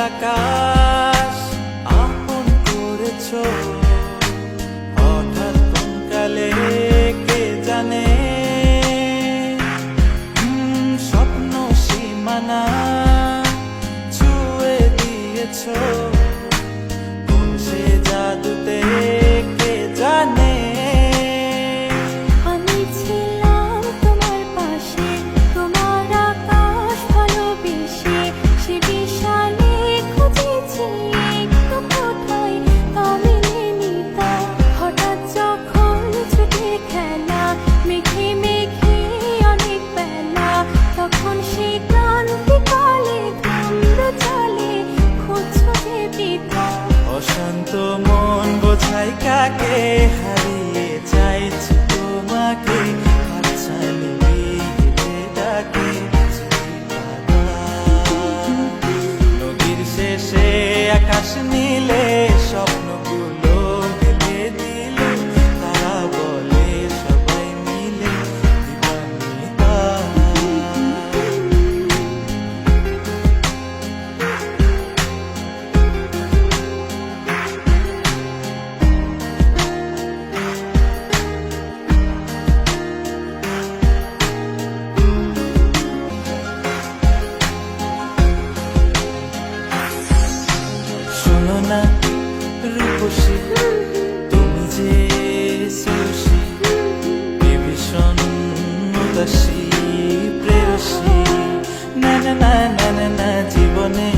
আকাশ আপন করেছো হঠাৎ কোন কালে কে জানে স্বপ্ন সীমানা ছুঁয়ে দিয়েছো কোন সে জাদুতে কে জানে আমি ছিলাম তোমার পাশে, তোমার আকাশ ভালোবেসে, সে বিশালে খুঁজেছি একটু কোথায় তা মেলেনি তা। হঠাৎ যখন ছুটে খেলা মেঘে মেঘে অনেক বেলা, তখন সে ক্রান্তিকালে ধূম্র চলে খুঁজছো যে পিতা। অশান্ত মন বোঝাই কাকে হারিয়ে চাইছি তোমাকে হাতছানি দিয়ে ডাকে নদীর শেষে আকাশ নীলে স্বপ্নগুলো ঢেলে দিল তারা বলে সবাই মিলে দিবানিতা শোনো না রূপসী তুমি যে সুশী ভীষণ উদাসী প্রেয়সী না না না না না না জীবনে